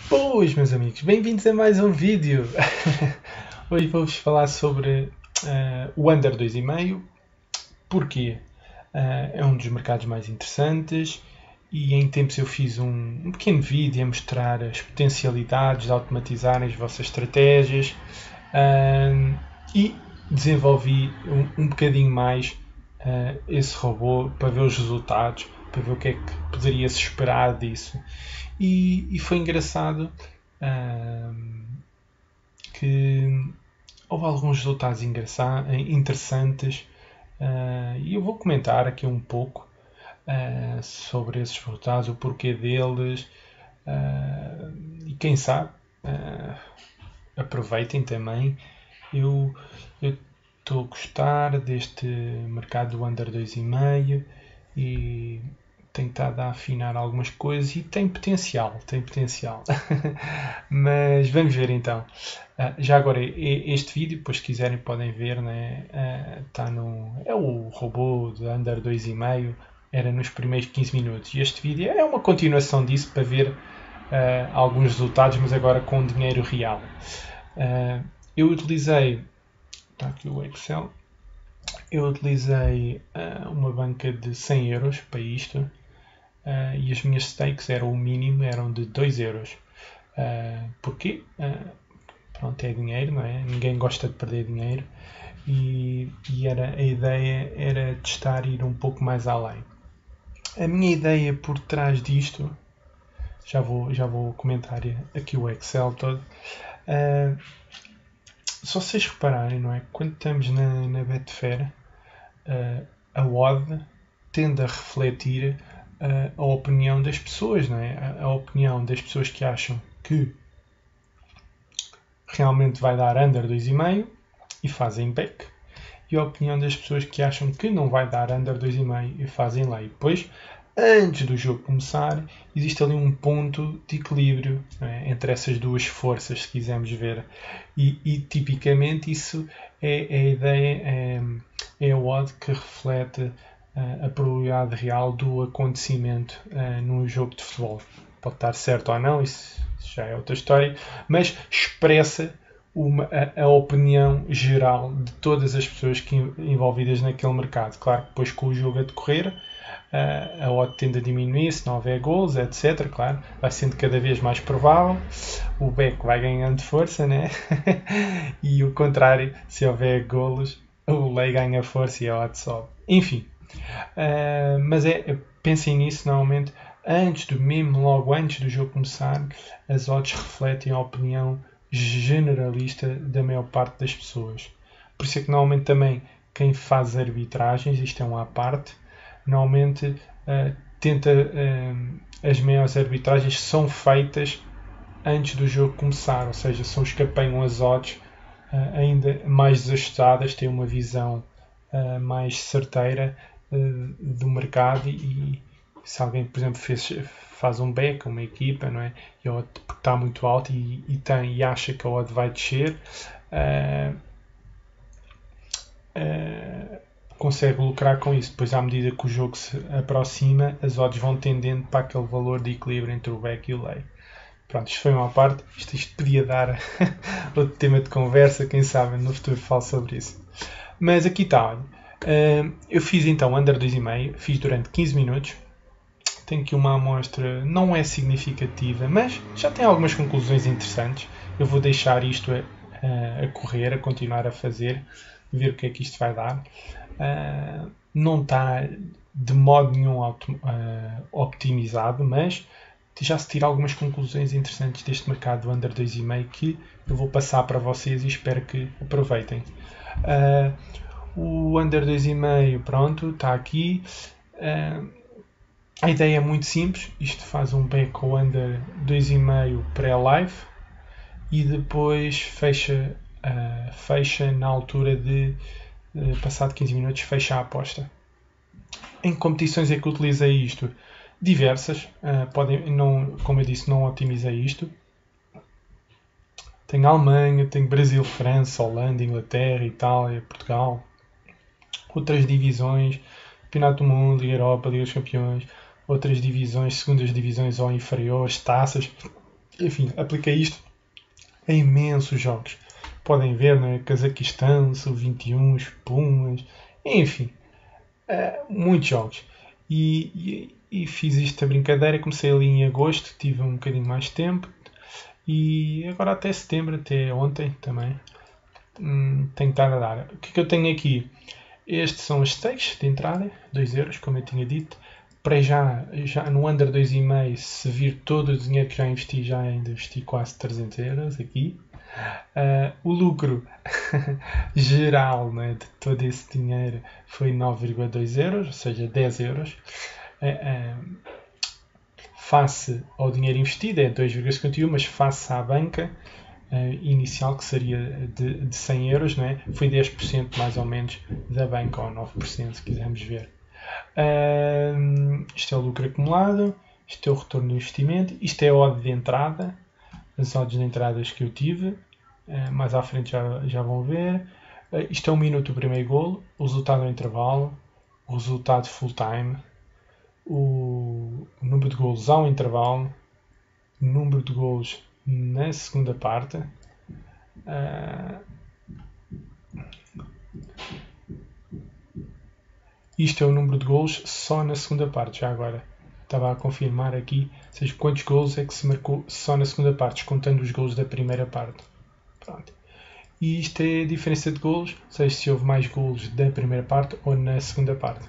Boas, meus amigos, bem-vindos a mais um vídeo. Hoje vou-vos falar sobre o Under 2,5. Porquê? É um dos mercados mais interessantes e em tempos eu fiz um pequeno vídeo a mostrar as potencialidades de automatizarem as vossas estratégias e desenvolvi um bocadinho mais esse robô para ver os resultados, para ver o que é que poderia-se esperar disso. E foi engraçado que houve alguns resultados interessantes e eu vou comentar aqui um pouco sobre esses resultados, o porquê deles e quem sabe aproveitem também. Eu estou a gostar deste mercado do Under 2,5 e tenho estado a afinar algumas coisas e tem potencial. Mas vamos ver então. Já agora, este vídeo, depois se quiserem podem ver, né? É o robô de Under 2,5, era nos primeiros 15 minutos. E este vídeo é uma continuação disso para ver alguns resultados, mas agora com dinheiro real. Eu utilizei, está aqui o Excel, eu utilizei uma banca de 100 euros para isto. E as minhas stakes eram o mínimo, eram de 2 euros. Porquê? Pronto, é dinheiro, não é? Ninguém gosta de perder dinheiro. E a ideia era testar e ir um pouco mais além. A minha ideia por trás disto, já vou comentar aqui o Excel todo. Se vocês repararem, não é? Quando estamos na Betfair, a odd tende a refletir a opinião das pessoas, não é? A opinião das pessoas que acham que realmente vai dar under 2,5 e fazem back, e a opinião das pessoas que acham que não vai dar under 2,5 e fazem lay. Depois, antes do jogo começar, existe ali um ponto de equilíbrio, é? Entre essas duas forças, se quisermos ver. E tipicamente isso é a ideia, é a odd que reflete a probabilidade real do acontecimento num jogo de futebol. Pode estar certo ou não, isso já é outra história, mas expressa a opinião geral de todas as pessoas envolvidas naquele mercado. Claro que depois com o jogo a decorrer, a odd tende a diminuir se não houver gols, etc. Claro, vai sendo cada vez mais provável, o back vai ganhando força, né? E o contrário, se houver golos, o lay ganha força e a odd sobe. Enfim, mas pensem nisso normalmente logo antes do jogo começar. As odds refletem a opinião generalista da maior parte das pessoas. Por isso é que normalmente também quem faz arbitragens, isto é um à parte, normalmente as maiores arbitragens são feitas antes do jogo começar, ou seja, são os que apanham as odds ainda mais desajustadas, têm uma visão mais certeira do mercado e se alguém, por exemplo, faz um back, uma equipa, não é? E a odd está muito alta e acha que a odd vai descer, consegue lucrar com isso. Depois, à medida que o jogo se aproxima, as odds vão tendendo para aquele valor de equilíbrio entre o back e o lay. Pronto, isto foi uma parte. Isto podia dar outro tema de conversa, quem sabe no futuro falo sobre isso. Mas aqui está, eu fiz então under 2,5, fiz durante 15 minutos. Tenho aqui uma amostra, não é significativa, mas já tem algumas conclusões interessantes. Eu vou deixar isto a correr, a continuar a fazer, ver o que é que isto vai dar. Não está de modo nenhum optimizado, mas já se tira algumas conclusões interessantes deste mercado do Under 2,5 que eu vou passar para vocês e espero que aproveitem. O Under 2,5, pronto, está aqui. A ideia é muito simples. Isto faz um back ao Under 2,5 pré-live e depois fecha na altura de passado 15 minutos, fecha a aposta. Em que competições é que utilizei isto? Diversas. Como eu disse, não otimizei isto. Tenho Alemanha, tenho Brasil, França, Holanda, Inglaterra, Itália, Portugal. Outras divisões, Campeonato do Mundo, Liga Europa, Liga dos Campeões, outras divisões, segundas divisões ou inferiores, taças. enfim, apliquei isto a imensos jogos. Podem ver, né? Cazaquistão, Sub-21, os Pumas, enfim, muitos jogos. E fiz isto a brincadeira, comecei ali em agosto, tive um bocadinho mais de tempo, e agora até setembro, até ontem também, tenho estado a dar. O que eu tenho aqui? Estes são os stakes de entrada, 2 euros, como eu tinha dito. Para já no under 2,5, se vir todo o dinheiro que já investi, já ainda investi quase 300 euros aqui. O lucro geral, né, de todo esse dinheiro foi 9,2 euros, ou seja, 10 euros. Face ao dinheiro investido é 2,51, mas face à banca inicial, que seria de 100 euros, né, foi 10% mais ou menos da banca, ou 9%, se quisermos ver. Isto é o lucro acumulado, isto é o retorno do investimento, isto é a odd de entrada, as odds de entradas que eu tive, mais à frente já vão ver. Isto é 1 minuto do primeiro golo, o resultado ao intervalo, o resultado full time, o número de golos ao intervalo, o número de golos na segunda parte. Isto é o número de golos só na segunda parte, já agora. Estava a confirmar aqui, ou seja, quantos golos é que se marcou só na segunda parte, descontando os golos da primeira parte. Pronto. E isto é a diferença de golos, ou seja, se houve mais golos da primeira parte ou na segunda parte.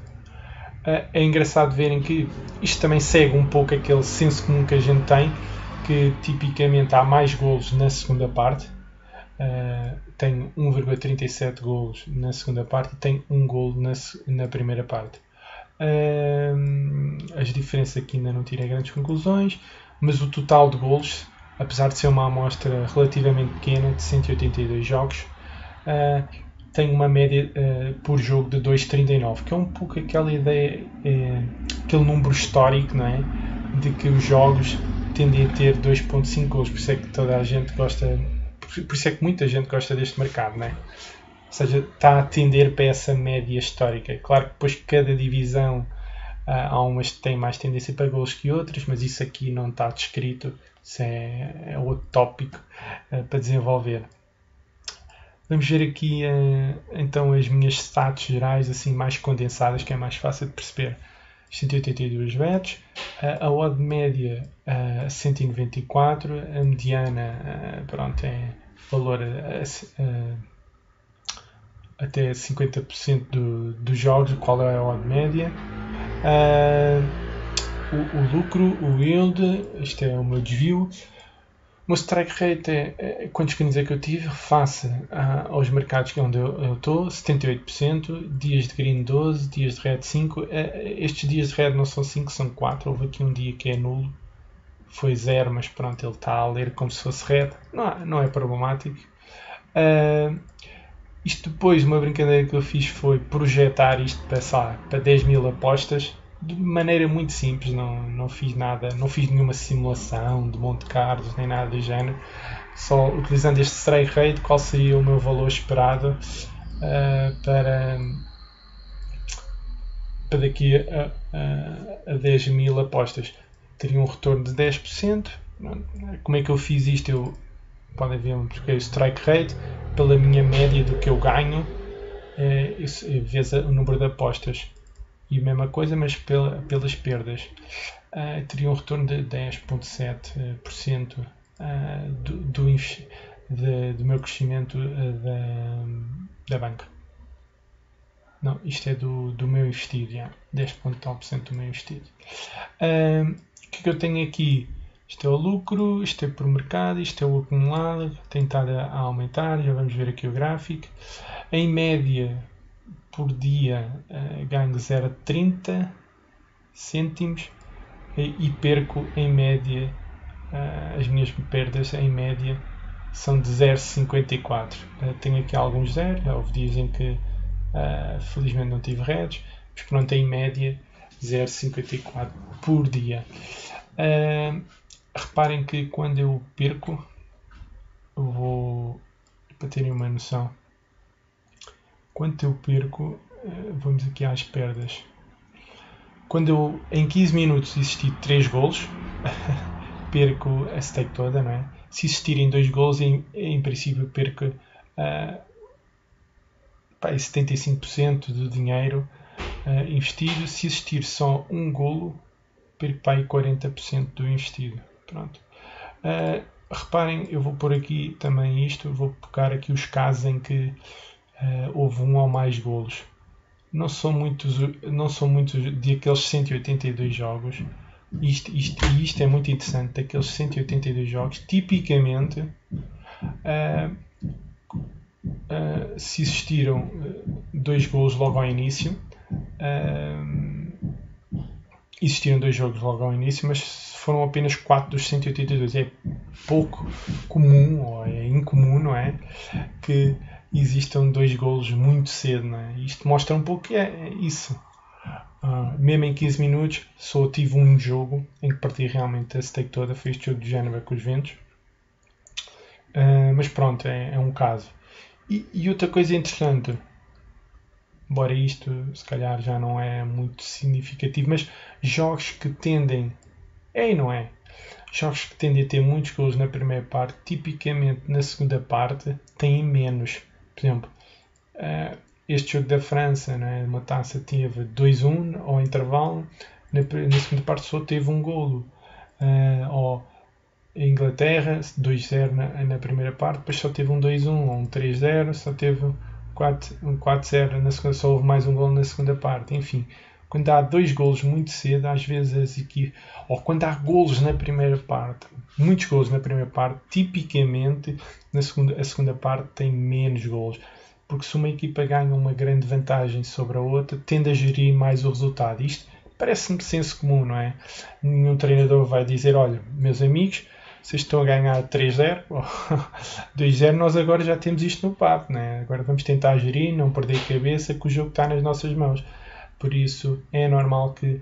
É engraçado verem que isto também segue um pouco aquele senso comum que a gente tem, que tipicamente há mais golos na segunda parte. Tem 1,37 golos na segunda parte e tem 1 golo na primeira parte. As diferenças aqui ainda não tirei grandes conclusões, mas o total de golos, apesar de ser uma amostra relativamente pequena, de 182 jogos, tem uma média por jogo de 2,39, que é um pouco aquela ideia, aquele número histórico, não é? De que os jogos tendem a ter 2,5 golos, por isso é que toda a gente gosta, por isso é que muita gente gosta deste mercado, não é? Ou seja, está a tender para essa média histórica. Claro que depois cada divisão há umas que têm mais tendência para golos que outras, mas isso aqui não está descrito, isso é outro tópico para desenvolver. Vamos ver aqui então as minhas stats gerais assim mais condensadas, que é mais fácil de perceber. 182 bets, a odd média 194, a mediana pronto, é valor até 50% dos jogos, qual é a odd média. O lucro, o yield, isto é o meu desvio. O meu strike rate é quantos screens é que eu tive face aos mercados onde eu estou, 78%, dias de green 12, dias de red 5. Estes dias de red não são 5, são 4. Houve aqui um dia que é nulo, foi 0, mas pronto, ele está a ler como se fosse red. Não é problemático. Isto depois, uma brincadeira que eu fiz foi projetar isto para 10 mil apostas, de maneira muito simples, não fiz nada, não fiz nenhuma simulação de Monte Carlo, nem nada do género, só utilizando este strike rate, qual seria o meu valor esperado para daqui a 10 mil apostas. Teria um retorno de 10%. Como é que eu fiz isto? Podem ver, porque o strike rate, pela minha média do que eu ganho, vezes o número de apostas. E a mesma coisa, mas pelas perdas. Teria um retorno de 10,7% do meu crescimento da banca. Não, isto é do meu investido, 10,9% do meu investido. O que eu tenho aqui? Isto é o lucro, isto é por mercado, isto é o acumulado, tem estado a aumentar, já vamos ver aqui o gráfico. Em média, por dia, ganho 0,30 cêntimos e perco em média, as minhas perdas em média são de 0,54. Tenho aqui alguns zeros, houve dias em que felizmente não tive reds, mas pronto, em média 0,54 por dia. Reparem que quando eu perco, eu vou, para terem uma noção, quando eu perco, vamos aqui às perdas. Quando eu, em 15 minutos, existi 3 golos, perco a stake toda, não é? Se existirem 2 golos, em princípio perco 75% do dinheiro investido. Se existir só um golo, perco para aí 40% do investido. Pronto. Reparem, eu vou pôr aqui também isto, vou colocar aqui os casos em que houve um ou mais golos. Não são muitos de aqueles 182 jogos. Isto é muito interessante. Daqueles 182 jogos, tipicamente, se existiram 2 golos logo ao início, existiram 2 jogos logo ao início, mas foram apenas 4 dos 182. É pouco comum, ou é incomum, não é? Que existam 2 golos muito cedo, não é? Isto mostra um pouco que é isso. Mesmo em 15 minutos, só tive um jogo em que parti realmente a stake toda. Foi este jogo de Génova com os Ventos. Mas pronto, é um caso. E outra coisa interessante, embora isto se calhar já não é muito significativo, mas jogos que tendem, e não é? Jogos que tendem a ter muitos gols na primeira parte, tipicamente na segunda parte têm menos. Por exemplo, este jogo da França, né, uma taça, teve 2-1 ao intervalo, na segunda parte só teve um golo. Ou a Inglaterra, 2-0 na primeira parte, depois só teve um 2-1 ou um 3-0, só teve um 4-0 na segunda, só houve mais um golo na segunda parte. Enfim, quando há 2 golos muito cedo, às vezes as equipes, ou quando há golos na primeira parte, muitos golos na primeira parte, tipicamente a segunda parte tem menos golos. Porque se uma equipa ganha uma grande vantagem sobre a outra, tende a gerir mais o resultado. Isto parece-me senso comum, não é? Nenhum treinador vai dizer, olha, meus amigos, vocês estão a ganhar 3-0 ou 2-0, nós agora já temos isto no papo, não é? Agora vamos tentar gerir, não perder a cabeça, que o jogo está nas nossas mãos. Por isso é normal que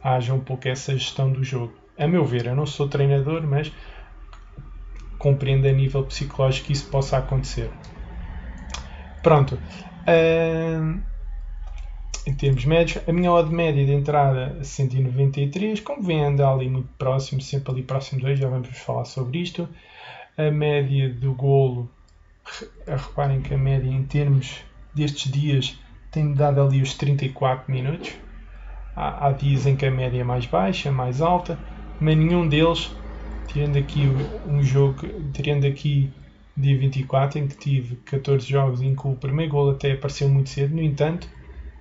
haja um pouco essa gestão do jogo. A meu ver, eu não sou treinador, mas compreendo a nível psicológico que isso possa acontecer. Pronto. Em termos médios, a minha odd média de entrada 193, como vem andar ali muito próximo, sempre ali próximo de 2, já vamos falar sobre isto. A média do golo, reparem que a média em termos destes dias tem dado ali os 34 minutos. Há dias em que a média é mais baixa, mais alta, mas nenhum deles, tirando aqui um jogo, tirando aqui dia 24, em que tive 14 jogos em que o primeiro golo até apareceu muito cedo. No entanto,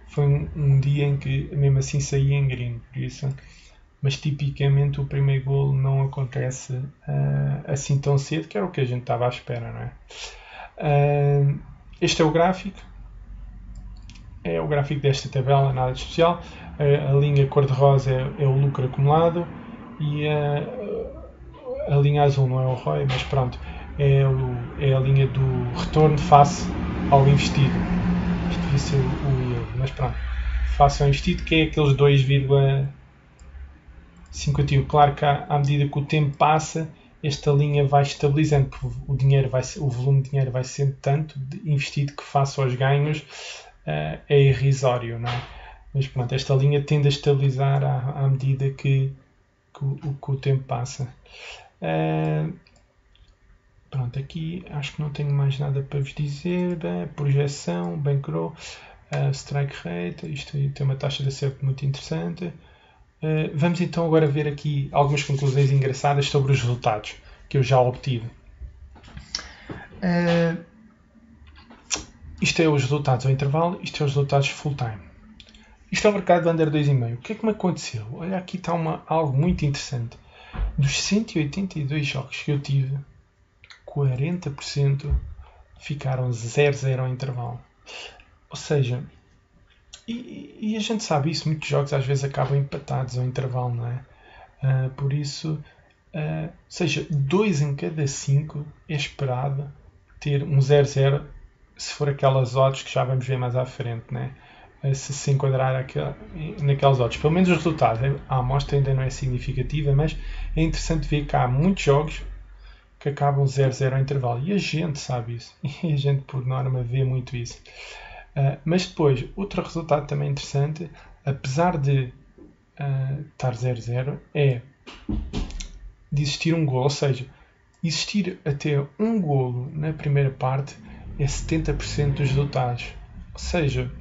foi um dia em que mesmo assim saí em green, por isso. Mas tipicamente o primeiro golo não acontece assim tão cedo, que era o que a gente estava à espera, não é? Este é o gráfico. É o gráfico desta tabela, nada de especial. A linha cor-de-rosa é o lucro acumulado e a linha azul não é o ROI, mas pronto, é a linha do retorno face ao investido. Isto devia ser o yield, mas pronto, face ao investido, que é aqueles 2,51. Claro que à medida que o tempo passa, esta linha vai estabilizando, porque o volume de dinheiro vai sendo tanto investido que face aos ganhos é irrisório, não é? Mas pronto, esta linha tende a estabilizar à medida que o tempo passa. Pronto, aqui acho que não tenho mais nada para vos dizer. Projeção, bankroll, strike rate, isto tem uma taxa de acerto muito interessante. Vamos então agora ver aqui algumas conclusões engraçadas sobre os resultados que eu já obtive. Isto é os resultados ao intervalo, isto é os resultados full time. Isto é o mercado de under 2,5. O que é que me aconteceu? Olha, aqui está algo muito interessante. Dos 182 jogos que eu tive, 40% ficaram 0-0 ao intervalo. Ou seja, e a gente sabe isso, muitos jogos às vezes acabam empatados ao intervalo, não é? Por isso, ou seja, 2 em cada 5 é esperado ter um 0-0, se for aquelas odds que já vamos ver mais à frente, não é? Se enquadrar naquelas odds. Pelo menos os resultados. A amostra ainda não é significativa, mas é interessante ver que há muitos jogos que acabam 0-0 ao intervalo. E a gente sabe isso. E a gente, por norma, vê muito isso. Mas depois, outro resultado também interessante, apesar de estar 0-0, é de existir um golo. Ou seja, existir até um golo na primeira parte é 70% dos resultados. Ou seja,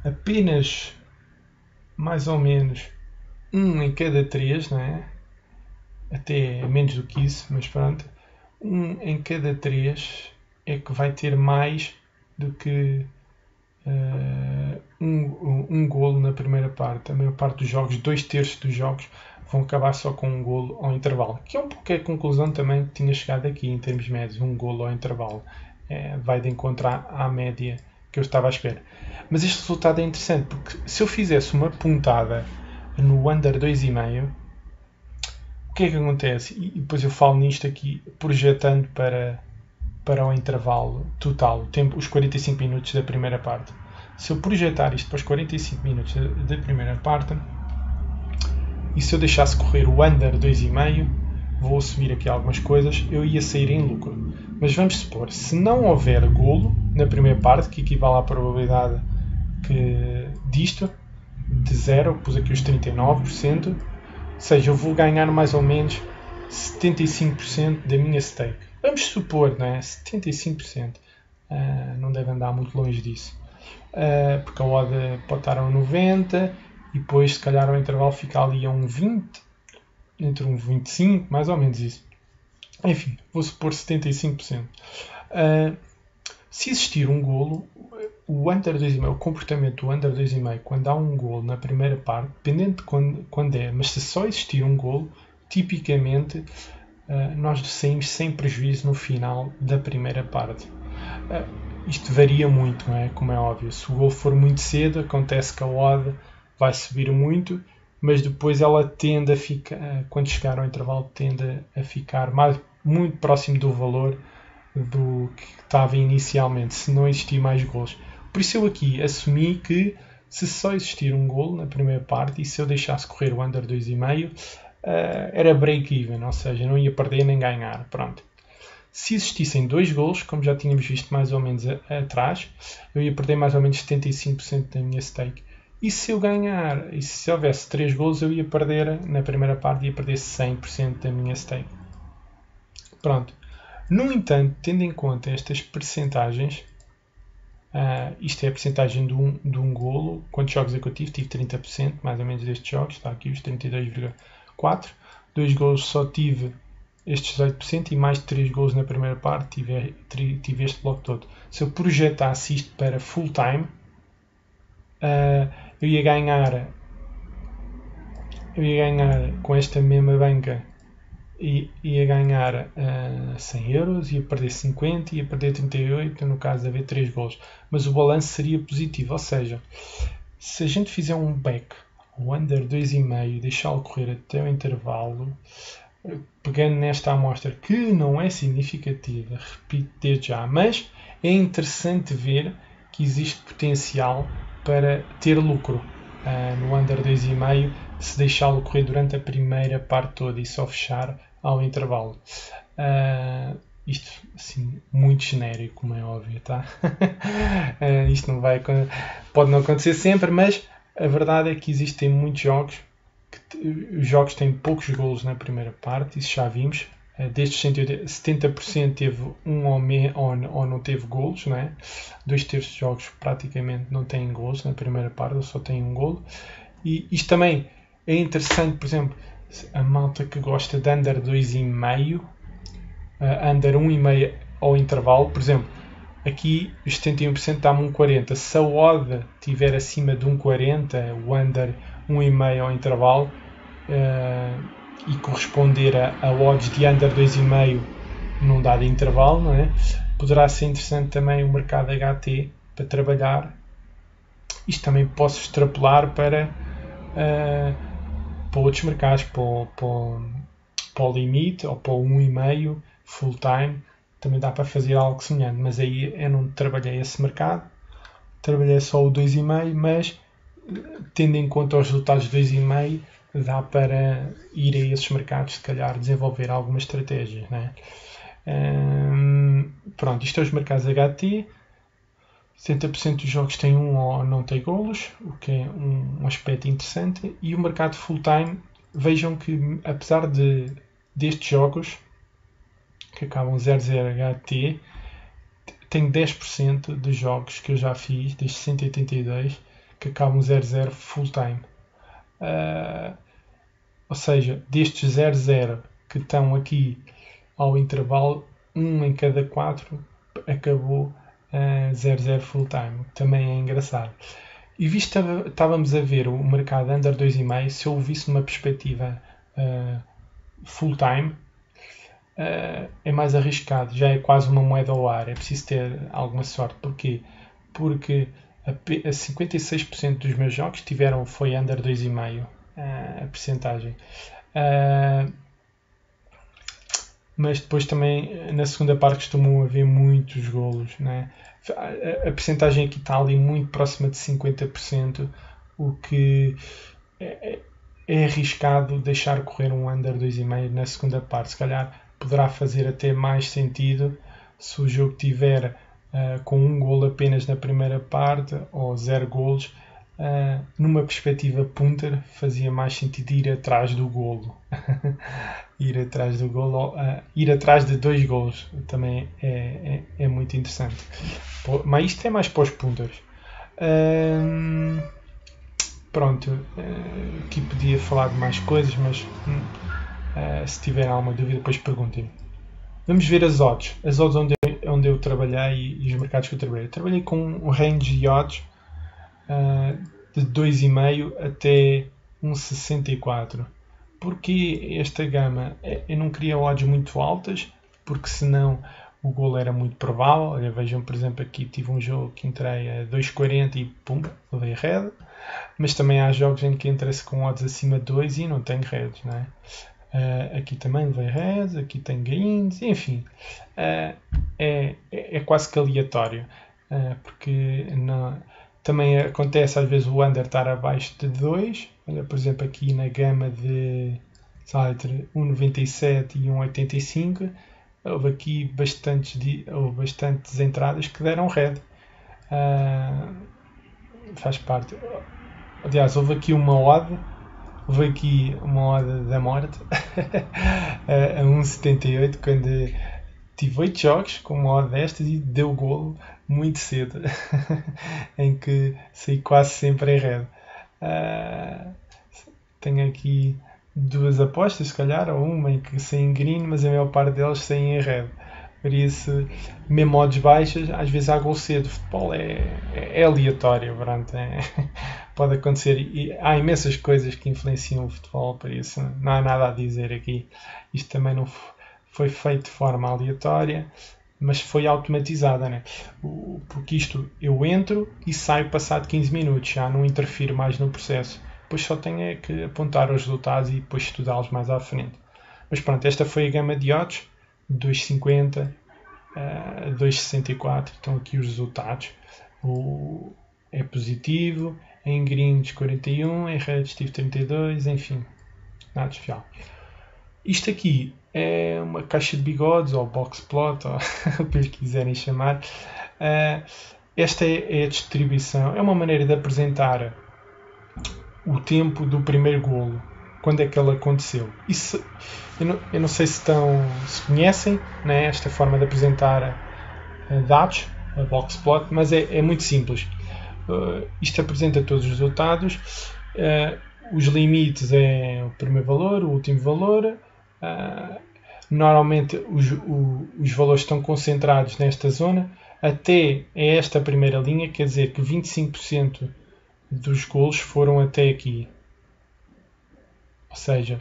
apenas mais ou menos 1 em cada 3, não é? Até menos do que isso, mas pronto. 1 em cada 3 é que vai ter mais do que um golo na primeira parte. A maior parte dos jogos, 2/3 dos jogos, vão acabar só com um golo ao intervalo. Que é um pouco a conclusão também que tinha chegado aqui em termos médios, um golo ao intervalo. Vai de encontro à média que eu estava à espera. Mas este resultado é interessante, porque se eu fizesse uma pontada no under 2,5, o que é que acontece? E depois eu falo nisto aqui, projetando para o intervalo total, o tempo, os 45 minutos da primeira parte. Se eu projetar isto para os 45 minutos da primeira parte, e se eu deixasse correr o under 2,5, vou assumir aqui algumas coisas, eu ia sair em lucro. Mas vamos supor, se não houver golo na primeira parte, que equivale à probabilidade disto, de 0, pus aqui os 39%, ou seja, eu vou ganhar mais ou menos 75% da minha stake. Vamos supor, não é? 75%. Não deve andar muito longe disso. Porque a odd pode estar a 90 e depois, se calhar, o intervalo fica ali a 20, entre 25, mais ou menos isso. Enfim, vou supor 75%. Se existir um golo, o under 2,5, o comportamento do under 2,5, quando há um golo na primeira parte, dependendo de quando é, mas se só existir um golo, tipicamente nós saímos sem prejuízo no final da primeira parte. Isto varia muito, não é? Como é óbvio. Se o golo for muito cedo, acontece que a odd vai subir muito, mas depois ela tende a ficar, quando chegar ao intervalo, tende a ficar muito próximo do valor do que estava inicialmente, se não existir mais golos. Por isso eu aqui assumi que se só existir um golo na primeira parte e se eu deixasse correr o under 2,5, era break-even, ou seja, não ia perder nem ganhar. Pronto. Se existissem 2 golos, como já tínhamos visto mais ou menos atrás, eu ia perder mais ou menos 75% da minha stake. E se eu ganhar, e se houvesse 3 golos, eu ia perder, na primeira parte, ia perder 100% da minha stake. Pronto. No entanto, tendo em conta estas percentagens, isto é a percentagem de um golo, quantos jogos é que eu tive? Tive 30%, mais ou menos, destes jogos, está aqui os 32,4%. 2 golos só tive estes 18% e mais de 3 golos na primeira parte, tive este bloco todo. Se eu projetasse isto para full time, eu ia ganhar com esta mesma banca, ia ganhar 100 euros, ia perder 50, ia perder 38, no caso de haver 3 golos. Mas o balanço seria positivo, ou seja, se a gente fizer um back, o under 2,5 e deixá-lo correr até o intervalo, pegando nesta amostra que não é significativa, repito desde já, mas é interessante ver que existe potencial para ter lucro no under 2,5 se deixá-lo correr durante a primeira parte toda e só fechar ao intervalo. Isto, assim, muito genérico, como é óbvio, tá? Isto pode não acontecer sempre, mas a verdade é que existem muitos jogos os jogos têm poucos golos na primeira parte, isso já vimos. Destes 70% teve ou não teve golos, não é? 2/3 dos jogos praticamente não têm golos na primeira parte, ou só têm um golo. E isto também é interessante, por exemplo, a malta que gosta de under 2,5, under 1,5 ao intervalo, por exemplo, aqui os 71% dá-me 1,40. Se a odd estiver acima de 1,40, o under 1,5 ao intervalo, e corresponder a odds de under 2,5 num dado intervalo, não é? Poderá ser interessante também o mercado HT para trabalhar. Isto também posso extrapolar para outros mercados, para o limite ou para o 1,5 full time. Também dá para fazer algo semelhante, mas aí eu não trabalhei esse mercado, trabalhei só o 2,5, mas tendo em conta os resultados de 2,5, dá para ir a esses mercados, se calhar desenvolver algumas estratégias, né? Pronto, isto é os mercados HT. 70% dos jogos têm um ou não têm golos, o que é um aspecto interessante. E o mercado full time vejam que, apesar destes jogos que acabam 0-0 HT, tenho 10% dos jogos que eu já fiz, destes 182, que acabam 0-0 full time. Ou seja, destes 0-0 que estão aqui ao intervalo, 1 em cada 4 acabou 0-0 full time. Também é engraçado. E visto que estávamos a ver o mercado under 2,5, se eu o visse numa perspectiva full time, é mais arriscado, já é quase uma moeda ao ar, é preciso ter alguma sorte. Porquê? Porque a 56% dos meus jogos foi under 2,5 a percentagem. Mas depois também na segunda parte costumam haver muitos golos, né? A percentagem aqui está ali muito próxima de 50%, o que é arriscado deixar correr um under 2,5 na segunda parte. Se calhar poderá fazer até mais sentido se o jogo tiver com um golo apenas na primeira parte ou 0 golos. Numa perspectiva punter, fazia mais sentido ir atrás do golo. Ir atrás do golo, ir atrás de 2 golos também é muito interessante. Mas isto é mais para os punters. Pronto, aqui podia falar de mais coisas, mas se tiver alguma dúvida, depois perguntem. Vamos ver as odds. As odds onde eu trabalhei e os mercados que eu trabalhei. Eu trabalhei com um range de odds de 2,5 até 1,64. Porque esta gama, eu não queria odds muito altas, porque senão o golo era muito provável. Olha, vejam, por exemplo, aqui tive um jogo que entrei a 2,40 e pum, levei red. Mas também há jogos em que entra-se com odds acima de 2 e não tem reds, não é? Aqui também levei reds, aqui tem greens, enfim. É quase que aleatório. Porque também acontece às vezes o under estar abaixo de 2. Olha, por exemplo, aqui na gama de entre 1,97 e 1,85 houve aqui bastantes entradas que deram red. Faz parte. Aliás, houve aqui uma odd da morte a 1,78 quando tive 8 jogos com uma odd destas e deu golo muito cedo em que saí quase sempre em red. Tenho aqui 2 apostas, se calhar, ou uma em que saí em green, mas a maior parte delas saem em red. Por isso, mesmo odds baixas, às vezes há gol cedo. O futebol é aleatório, pronto, pode acontecer. E há imensas coisas que influenciam o futebol, por isso não há nada a dizer aqui. Isto também não foi feito de forma aleatória, mas foi automatizada, né? Porque isto eu entro e saio passado 15 minutos, já não interfiro mais no processo. Depois só tenho que apontar os resultados e depois estudá-los mais à frente. Mas pronto, esta foi a gama de odds. 2,50, 2,64, estão aqui os resultados. É positivo, em greens 41, em reds tive 32, enfim, nada especial. Isto aqui é uma caixa de bigodes, ou box plot, ou o que lhe quiserem chamar. Esta é a distribuição, é uma maneira de apresentar o tempo do primeiro golo, quando é que ele aconteceu. Isso, eu não sei se conhecem, né, esta forma de apresentar dados, a box plot, mas é muito simples. Isto apresenta todos os resultados, os limites é o primeiro valor, o último valor. Normalmente os valores estão concentrados nesta zona até esta primeira linha, quer dizer que 25% dos golos foram até aqui. Ou seja,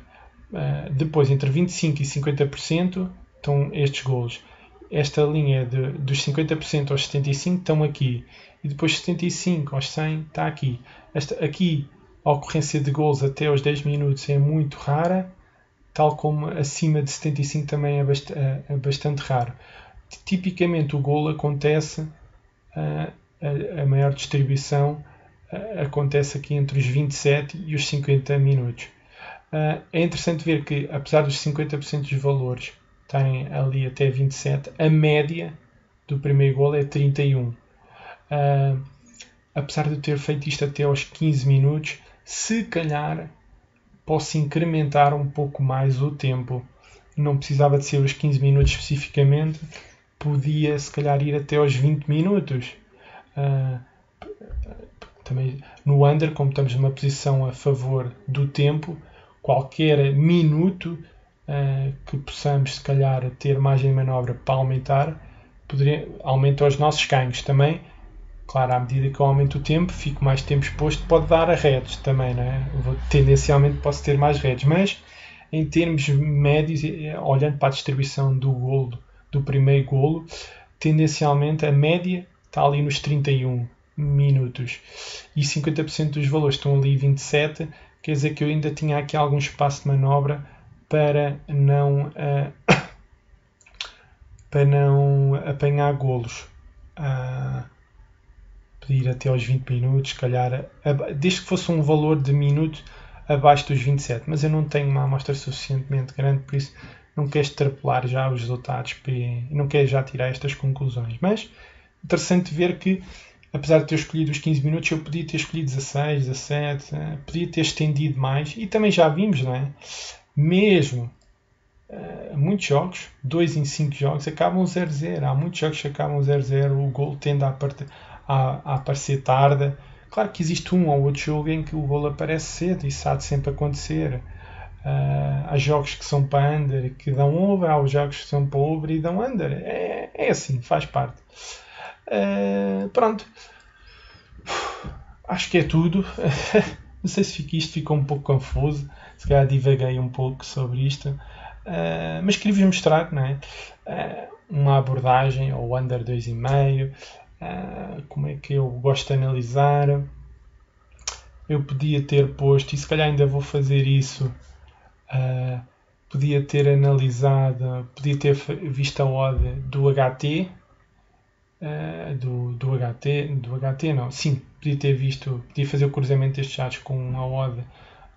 depois entre 25% e 50% estão estes golos. Esta linha dos 50% aos 75% estão aqui. E depois 75% aos 100% está aqui. Aqui a ocorrência de golos até aos 10 minutos é muito rara, tal como acima de 75% também é bastante raro. Tipicamente o golo acontece, a maior distribuição acontece aqui entre os 27 e os 50 minutos. É interessante ver que, apesar dos 50% dos valores estarem ali até 27, a média do primeiro golo é 31. Apesar de eu ter feito isto até aos 15 minutos, se calhar posso incrementar um pouco mais o tempo. Não precisava de ser os 15 minutos especificamente, podia se calhar ir até aos 20 minutos. Também no under, como estamos numa posição a favor do tempo, qualquer minuto que possamos se calhar ter margem de manobra para aumentar, aumenta os nossos ganhos também. Claro, à medida que eu aumento o tempo, fico mais tempo exposto, pode dar a redes também, não é? Tendencialmente posso ter mais redes, mas em termos médios, olhando para a distribuição do golo, do primeiro golo, tendencialmente a média está ali nos 31 minutos e 50% dos valores estão ali 27, quer dizer que eu ainda tinha aqui algum espaço de manobra para não apanhar golos. Pedir até aos 20 minutos, se calhar, desde que fosse um valor de minutos abaixo dos 27, mas eu não tenho uma amostra suficientemente grande, por isso não quero extrapolar já os resultados e não quero já tirar estas conclusões. Mas interessante ver que, apesar de ter escolhido os 15 minutos, eu podia ter escolhido 16, 17, podia ter estendido mais, e também já vimos, não é? Mesmo muitos jogos, 2 em 5 jogos, acabam 0-0. Há muitos jogos que acabam 0-0, o gol tende a aparecer tarde. Claro que existe um ou outro jogo em que o gol aparece cedo, e isso há de sempre acontecer. Há jogos que são para under que dão over, há jogos que são para over e dão under. É assim, faz parte. Pronto. Acho que é tudo. Não sei se isto ficou um pouco confuso. Se calhar divaguei um pouco sobre isto. Mas queria-vos mostrar, não é? Uma abordagem ao under 2,5. Como é que eu gosto de analisar. Eu podia ter posto, e se calhar ainda vou fazer isso, podia ter analisado, podia ter visto a odd do HT, do HT não, sim, podia fazer o cruzamento destes dados com a odd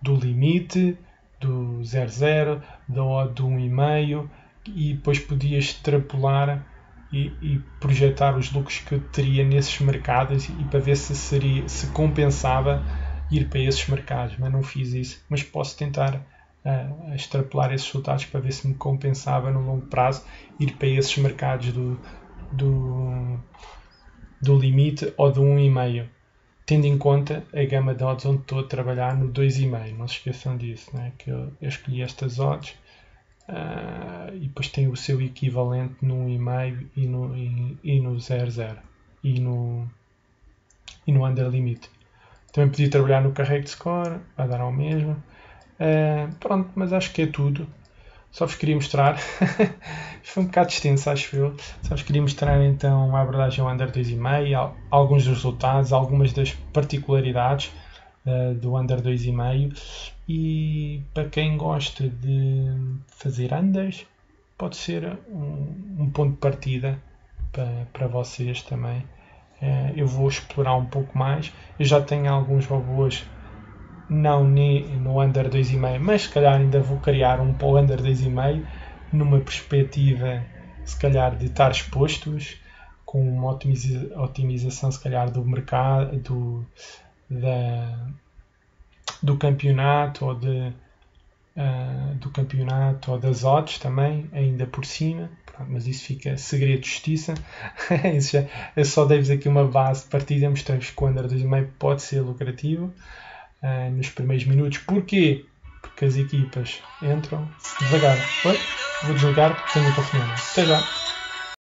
do limite, do 0,0, da odd do 1,5, e depois podia extrapolar e projetar os lucros que eu teria nesses mercados e para ver se compensava ir para esses mercados, mas não fiz isso. Mas posso tentar extrapolar esses resultados para ver se me compensava no longo prazo ir para esses mercados do limite ou do 1,5, tendo em conta a gama de odds onde estou a trabalhar no 2,5. Não se esqueçam disso, não é? Que eu escolhi estas odds. E depois tem o seu equivalente no 1,5 e no 0,0 e no under limit. Também podia trabalhar no correct score, vai dar ao mesmo. Pronto, mas acho que é tudo. Só vos queria mostrar. Foi um bocado extenso, acho eu. Só vos queria mostrar então a abordagem ao under 2,5, alguns dos resultados, algumas das particularidades do under 2,5. E para quem gosta de fazer unders, pode ser um ponto de partida para vocês também. Eu vou explorar um pouco mais. Eu já tenho alguns robôs, não no under 2,5, mas se calhar ainda vou criar um para o under 2,5, numa perspectiva se calhar de estar expostos, com uma otimização se calhar do mercado, do campeonato ou das odds também, ainda por cima. Pronto, mas isso fica segredo de justiça. Eu só dei-vos aqui uma base de partida, mostrei-vos que o under 2,5 pode ser lucrativo nos primeiros minutos. Porquê? Porque as equipas entram devagar. Vou desligar porque tenho um telefonema. Até já!